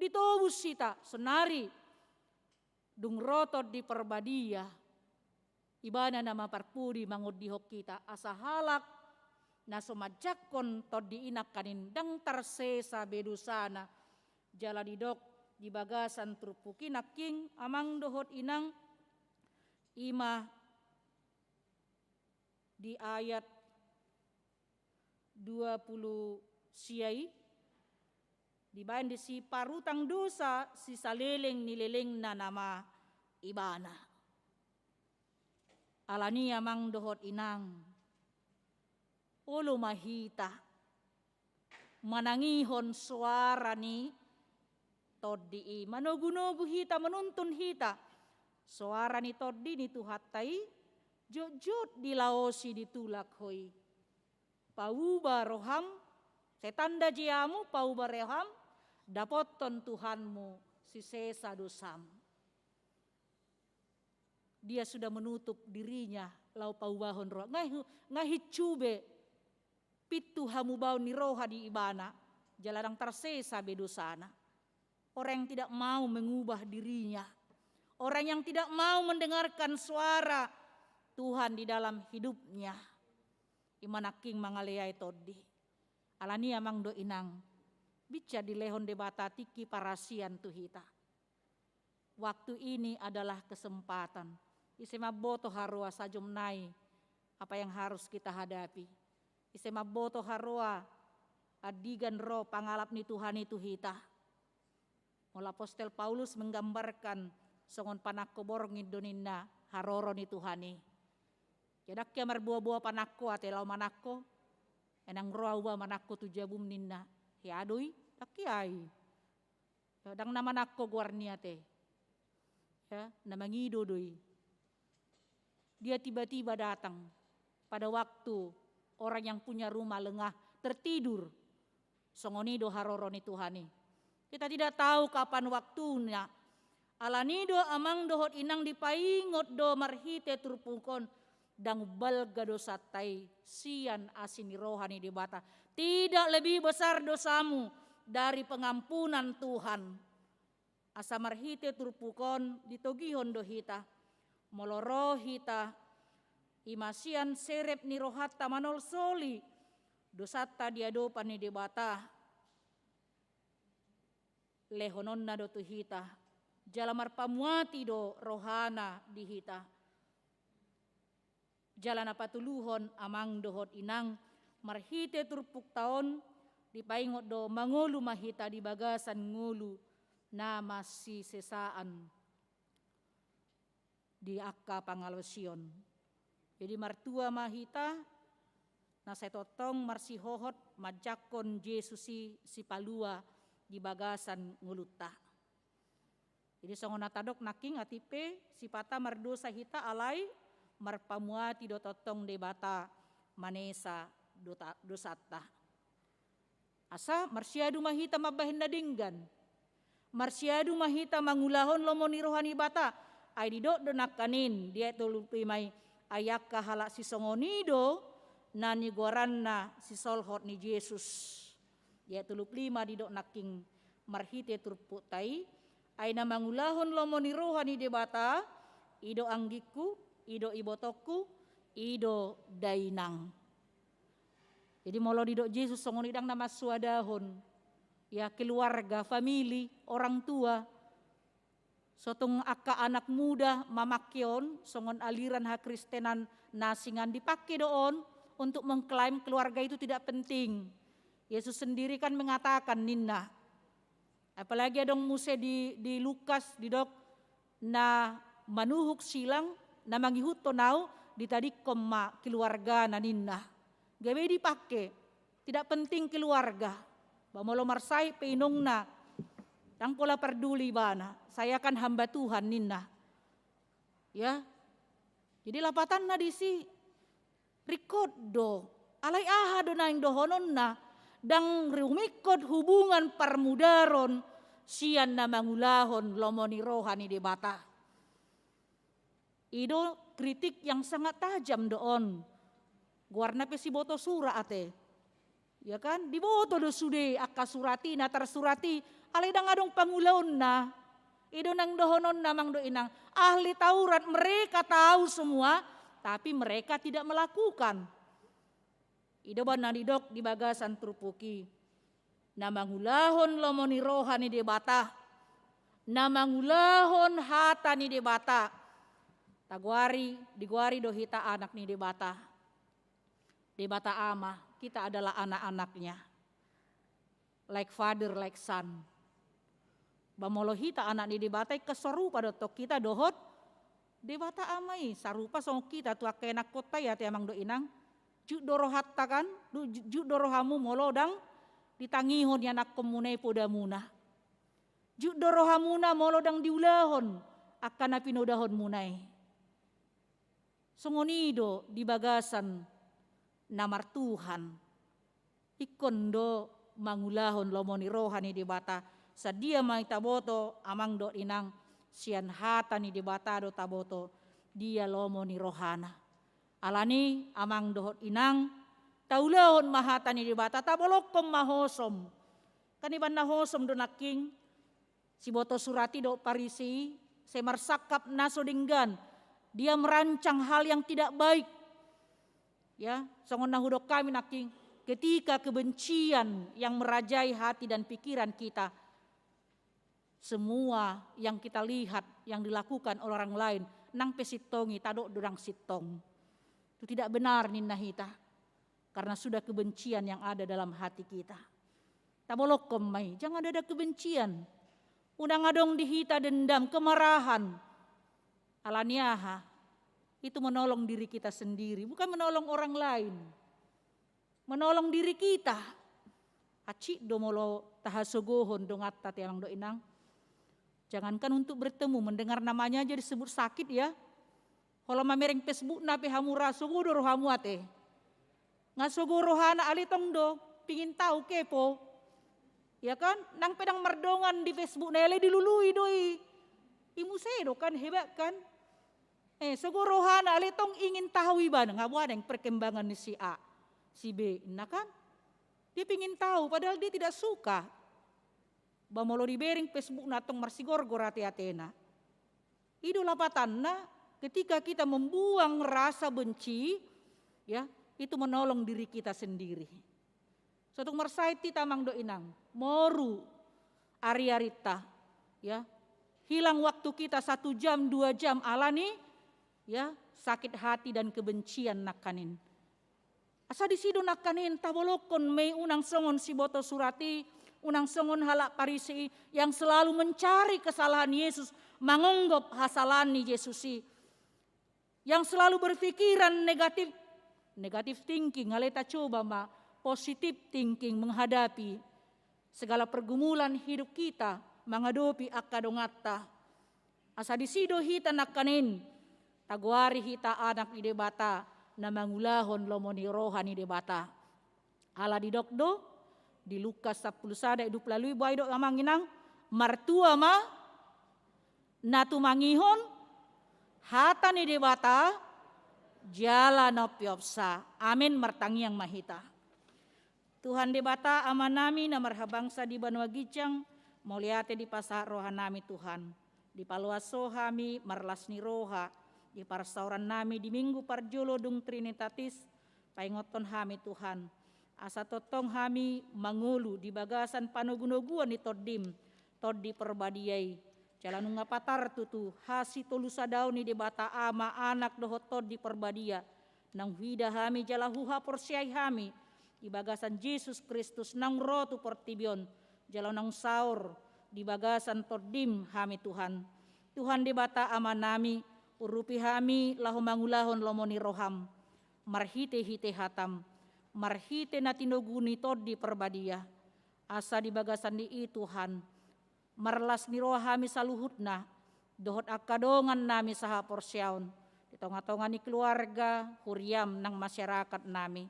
ditobus kita, senari dung rotot di perbadia. Ibana nama parpudi mangudihok kita asa halak na sumajakon tod di inak kanin dang tarsesa bedusana jala didok di bagasan trupuki naking amang dohot inang ima di ayat 20 siai dibayan di si parutang dosa si saleleng nileleng na nama ibana. Alani amang dohot inang ulo mahita manangihon suara ni toddi manogunogu hita menuntun hita suara ni toddi ni tuhatai jojot dilaosi ditulak hoi pauba roham setanda jiamu pauba roham dapoton Tuhanmu si sesa dosam. Dia sudah menutup dirinya lau paubahon roh ngahicube pitu hamu bau ni roha di ibana jalarang tersesa bedosana. Orang yang tidak mau mengubah dirinya, orang yang tidak mau mendengarkan suara Tuhan di dalam hidupnya. Imanaking mangaleai toddi. Alani amang do inang bica di lehon debata tiki parasian tuhita. Waktu ini adalah kesempatan. Isema boto harua sajom nai apa yang harus kita hadapi. Isema boto harua adigan roh pangalap ni Tuhan itu hita. Mula Apostel Paulus menggambarkan songon panakko borongin doninna haroro ni Tuhani. Jadak ya marbuah-buah panakko atelau manakko enang roa manakko tujabum ninna. Ya adoi takiai. Dang nama nakko guarnia te. Ya, namangido doi. Dia tiba-tiba datang pada waktu orang yang punya rumah lengah tertidur. Songonido haroroni Tuhani. Kita tidak tahu kapan waktunya. Alanido amang dohot inang dipaingot do marhite turpungkon dang balga dosatai sian asini rohani dibata. Tidak lebih besar dosamu dari pengampunan Tuhan. Asa marhite turpukon ditogihon dohita. Moloro hita imasian serep ni rohata manol soli dosata diadopan ni debata lehonon na do tuhita jalamar pamuati do rohana dihita jalan patuluhon amang dohot inang marhite turpuk taon dipaingot do mangulu mahita di bagasan ngulu na masih sesaan di akka pangalwasion. Jadi martua mahita na setotong marsihohot majakon Jesusi si palua di bagasan nguluta. Jadi songon natadok naking atipe si pata mardosa hita alai marpamuati do totong debata manesa dosata. Asa marsiadu mahita mabahinda dinggan. Marsiadu mahita mangulahon lomoni rohani bata. Ay didok donakanin dia tulupi may ayak kahala si songonido na nigoran na si solhot ni Jesus. Dia tulup lima didok naking marhite turputai ay na mangulahon lomoni rohani debata ido anggiku, ido ibotoku, ido dainang. Jadi molo didok Jesus songonidang nama suadahon ya keluarga, famili, orang tua. Sotong akka anak muda mamakyon songon aliran hak Kristenan nasingan dipakai doon untuk mengklaim keluarga itu tidak penting. Yesus sendiri kan mengatakan ninna. Apalagi adong muse di Lukas di dok na manuhuk silang na manghihut tonau di tadi koma keluarga naninna. Gawe dipake, tidak penting keluarga. Bamolo marsai peinong na, tang pola peduli bana, saya kan hamba Tuhan ninna. Ya, jadi lapatan na disi, rikod do, alay aha do na yung dohonon na, dang rumikod hubungan parmudaron, siyan na mangulahon lomoni rohani di bata. Ido kritik yang sangat tajam doon. Guarna pe si boto sura ate. Ya kan, diboto do sude akka surati na tersurati, alay dang adong pangulaon na. Ido nang dohonon namang do inang ahli Taurat, mereka tahu semua, tapi mereka tidak melakukan. Ido ba nanidok di bagasan trupuki. Namangulahon lomoni rohani de bata. Namangulahon hata ni de bata. Taguari, diguari do hita anak ni de bata. De bata ama, kita adalah anak-anaknya. Like father, like son. Bamolo hita anak ni de bata keserupa do tok kita dohot. De bata amai, sarupa song kita tu akenak kota ya te amang do inang. Juk doro hatta kan, juk doro hamu molodang ditangihon ya nak komunai poda muna. Juk doro hamuna molodang diulahon akan napinodahon munai. Songonido di bagasan namar Tuhan. Ikondo mangulahon lomoni rohani di bata. Sadia mai taboto amang do inang sian hata ni di bata do taboto. Dia lomoni rohana. Alani amang dohot inang taulahon mahata ni di bata tabolokom mahosom. Kaniban na hosom do naking si boto surati do parisi semarsakap naso dinggan. Dia merancang hal yang tidak baik. Ya, songon nahudok kami naking ketika kebencian yang merajai hati dan pikiran kita. Semua yang kita lihat yang dilakukan oleh orang lain nang pesitongi tadok durang sitong. Itu tidak benar ninna hita. Karena sudah kebencian yang ada dalam hati kita. Tabolokom mai, jangan ada kebencian. Unang adong dihita dendam, kemarahan. Alaniaha, itu menolong diri kita sendiri, bukan menolong orang lain. Menolong diri kita. Aci domolo tahasogohon dongatta tiang do inang. Jangankan untuk bertemu, mendengar namanya aja disebut sakit ya. Kalau mamereng Facebook nape hamura suguro rohamu ate. Ngasuguro hana alitong do, pingin tahu kepo. Ya kan, nang pedang merdongan di Facebook nele dilului doi. Imusedo kan hebat kan. Suguro hana alitong ingin tahu iban ngabuan yang perkembangan ni si A, si B, nah kan. Dia pingin tahu padahal dia tidak suka. Bamolo di bering Facebook natong marsigor-gor hati-hatena. Idola patanna ketika kita membuang rasa benci, ya itu menolong diri kita sendiri. Suatu marsaiti tamang do inang, moru ariarita, ya hilang waktu kita 1 jam 2 jam alani, ya sakit hati dan kebencian nakanin. Asa disido nakanin tabolokon may unang songon si boto surati. Unang songon halak parisi yang selalu mencari kesalahan Yesus, menganggap hasalan ni Yesusi. Yang selalu berpikiran negatif thinking, ngaleta coba ma positive thinking menghadapi segala pergumulan hidup kita, menghadapi akadongata. Asa disido hita nakanin, taguari hita anak ide bata na mangulahon lomoni rohani de bata. Ala di dokdo di Lukas 10 sada hidup lalu boy do amang inang martua ma natu mangihon hata ni debata jala no piopsa. Amin martangi yang mahita. Tuhan debata amanami na marhabangsa di Banua Gicang moliate di pasar rohanami Tuhan. Di paluaso hami marlasni roha di parsauran nami di minggu parjolo dung trinitatis paingoton hami Tuhan. Asa totong hami mangulu di bagasan panogunoguan ni Toddim, Toddi perbadiai. Jalan ngapatar tutu hasi tolusa daun ni debata ama anak dohot Toddi perbadia. Nang hida hami jalahuha porsiai hami. Di bagasan Yesus Kristus nang rotu portibion. Jalan nang saur di bagasan Toddim hami Tuhan. Tuhan debata amanami, urupi hami lahu mangulahon lomoni roham, marhite hite hatam, marhite natinoguni todi perbadia, asa di bagasan di Tuhan, marlas ni rohami saluhutna, dohot akadongan nami saha porsyaon, di tonga-tonga ni keluarga, huriam nang masyarakat nami.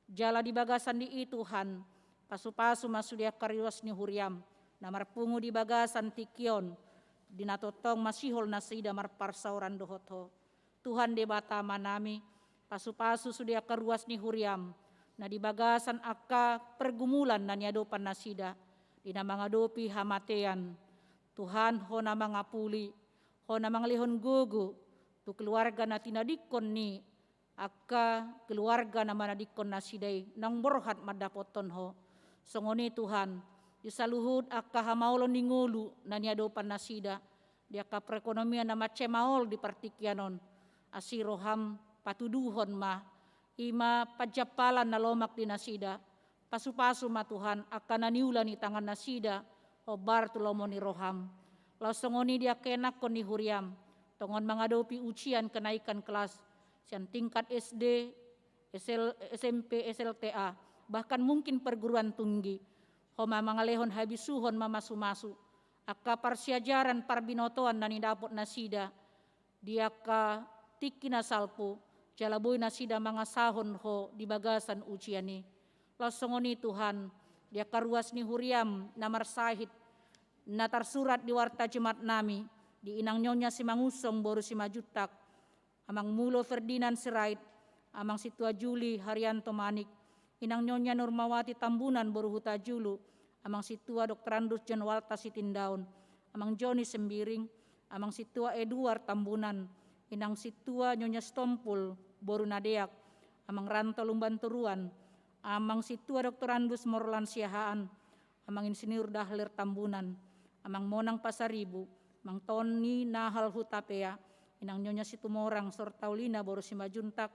Jala di bagasan di Tuhan, pasu-pasu masudia kariwas ni huriam, namar pungu di bagasan tikion, dinatotong masihol nasida marparsauran dohotho. Tuhan debata manami, pasu-pasu sudia karuas ni huriam, na di bagasan akka pergumulan na niadopan nasida, dina mangadopi hamatean. Tuhan ho na mangapuli, ho na mangalihon gugu, tu keluarga na tinadikon ni, akka keluarga na manadikon nasiday, nang borhat madapoton ho. Songoni Tuhan, disaluhud akka hamaulon ni ngulu na niadopan nasida, di akka perekonomian na macemaol di partikianon, asiroham patuduhon ma, ima pajapalan na lomak di nasida, pasu-pasu ma Tuhan, akka naniulan ni tangan nasida, obar tulomon ni roham. Lausongoni dia kenak kon ni huriam, tongon mengadopi ujian kenaikan kelas, sian tingkat SD, SMP, SLTA, bahkan mungkin perguruan tinggi. Homa mangalehon habisuhon mamasu-masu, akka parsiajaran parbinotoan nani dapot nasida, dia ka tiki nasalpu, jalaboy nasida mangasahon ho di bagasan ujiani. Lausongoni Tuhan, dia karuas ni huriam namar sahid, na tarsurat di warta jemaat nami, di inang nyonya si mangusong boru si majutak, amang mulo Ferdinand Sirait, amang situa Juli Haryanto Manik, inang nyonya Nurmawati Tambunan boru huta julu, amang situa Dr. Andus Janwalta Sitindaun, amang Joni Sembiring, amang situa Edward Tambunan, inang situa nyonya Stompul boru Nadeak, amang Ranto Lumbanturuan, amang situa Dr. Andus Morlan Siahaan, amang Insinyur Dahlir Tambunan, amang Monang Pasaribu, amang Tony Nahal Hutapea, inang nyonya Situmorang Sortaulina boru Simajuntak,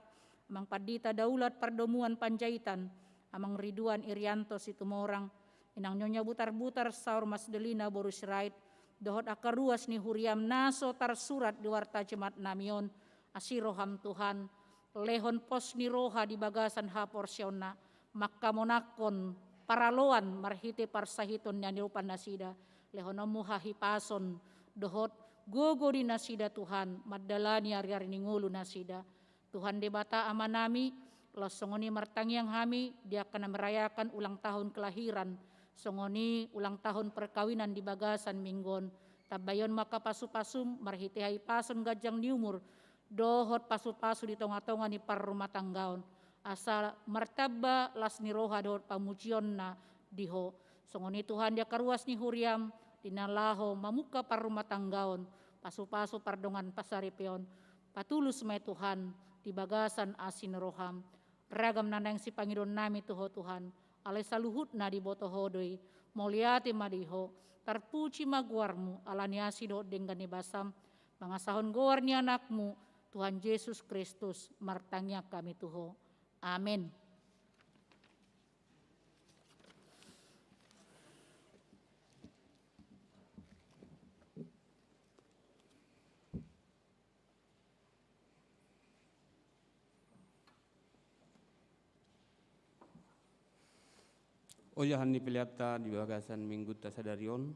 amang Padita Daulat Pardomuan Panjaitan, amang Ridwan Irianto Situmorang, inang nyonya Butar-Butar Saur Masdelina boru Sirait, dohot akaruas ni huriam naso tarsurat di warta jemaat namion, asiroham Tuhan, lehon pos ni roha di bagasan ha porsyona, maka monakon paraloan marhite parsahiton yang nirupan nasida, lehonomu hahipason, dohot gogo di nasida Tuhan, madalani ari-ari ningulu nasida. Tuhan debata amanami, losongoni martangiang hami, dia akan merayakan ulang tahun kelahiran, songoni ulang tahun perkawinan di bagasan minggon, tabayon maka pasu-pasum marhite hahipason gajang ni umur, dohot pasu-pasu di tonga-tonga ni par rumah tanggaon, asal martaba las ni roha dohot pamujion na diho, songoni Tuhan dia karuas ni huriam, dinalaho mamuka par rumah tanggaon, pasu-pasu pardongan pasaripeon, patulus may Tuhan, di bagasan asin roham, ragam nanang si Panginoon nami tuho Tuhan, alay saluhut na di boto hodoi, moliati madiho, tarpuci maguarmu, alaniasi do dengan basam, mangasahon goar ni anakmu, Tuhan Yesus Kristus, martangnya kami tuho. Amin. Ojahan dipeliata di bagasan minggu tasadarion,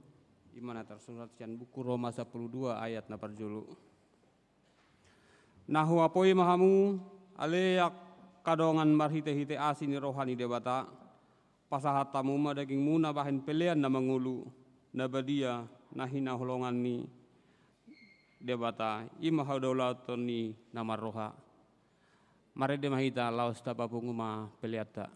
imana tersurat cian buku Roma 12 ayat na parjulu. Nahu apoi mahamu aleak kadongan marhite-hite asini rohani debata, pasahatamu madaging muna bahin pelean na mangulu, nabadia nahina holongan ni debata, imahadaulaton ni namar roha. Marede mahita laos tapapunguma peliata.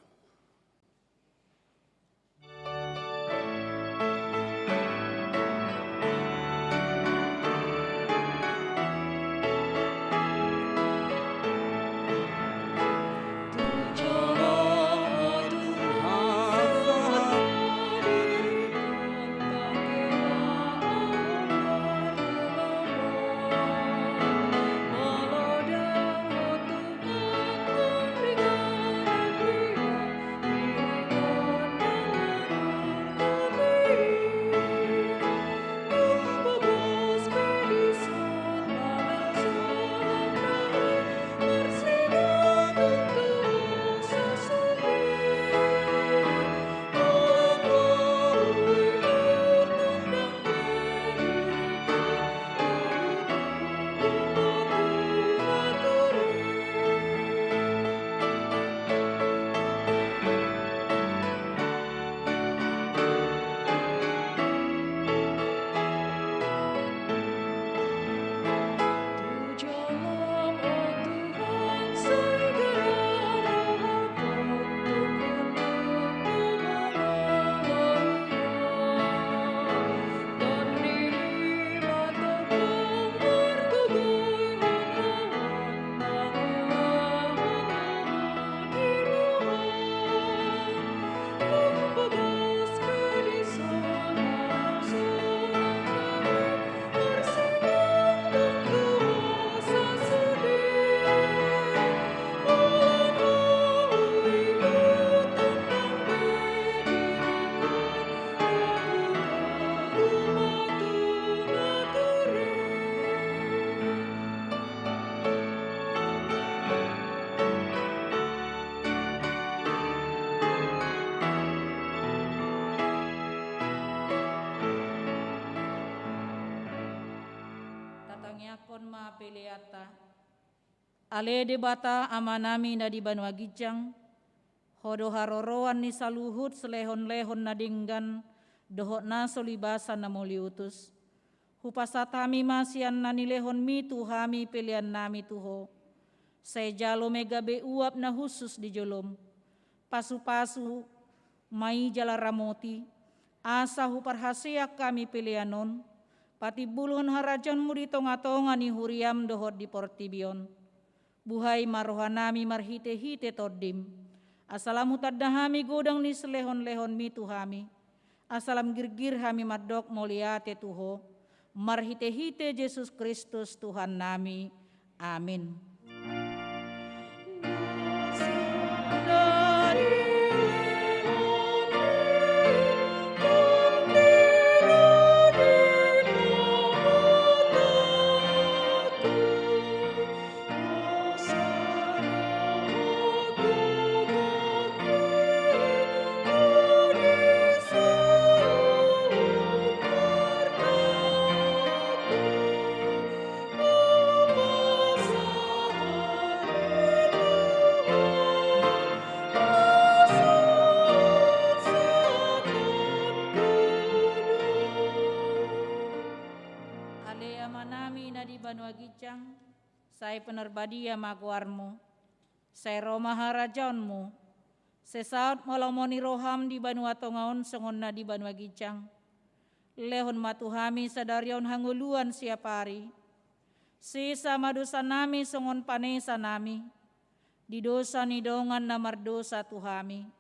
yata. Ale debata amanami na di Banua Gijang, hodo haroroan ni saluhut selehon-lehon na dinggan, dohot na solibasan na moliutus. Hupasatami masian na nilehon mi tuhami pilihan nami tuho. Saya jalo megabe uap na khusus di jolom. Pasu-pasu mai jala ramoti, asa huparhasiak kami pilihanon, pati buluhan harajanmu di tonga-tonga ni huriam dohot di portibion. Buhay marohanami marhite-hite todim. Asalamu taddahami godang ni selehon-lehon mi tuhami. Asalam girgir hami madok moliate tuho. Marhite-hite Yesus Kristus Tuhan nami. Amin. Banua Gijang, saya penerbadia maguarmu, saya Roma harajaunmu, sesaat molomoni roham di Banua Tongaon sengonna di Banua Gijang, lehon matuhami sadarion hanguluan siapari, sisa madosa nami sengon panesa nami, di dosa ni dongan namar dosa tuhami,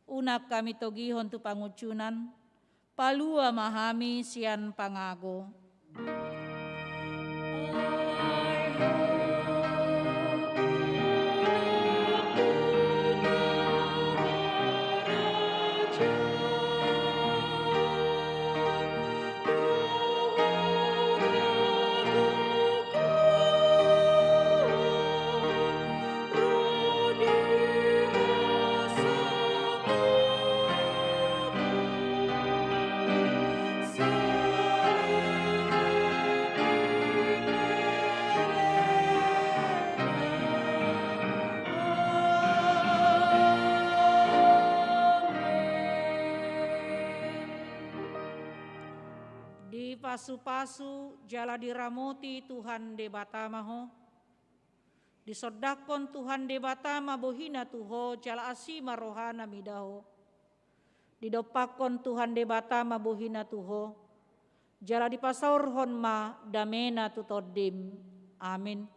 unak kami togihon tu pangucunan, palua mahami sian pangago. Pasu-pasu jala diramoti Tuhan debatamaho, disodakon Tuhan debatama bohina tuho jala asima rohana midaho, didopakon Tuhan debatama bohina tuho jala dipasaurhon ma damena tutodim. Amin.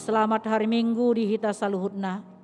Selamat hari Minggu di hita saluhutna.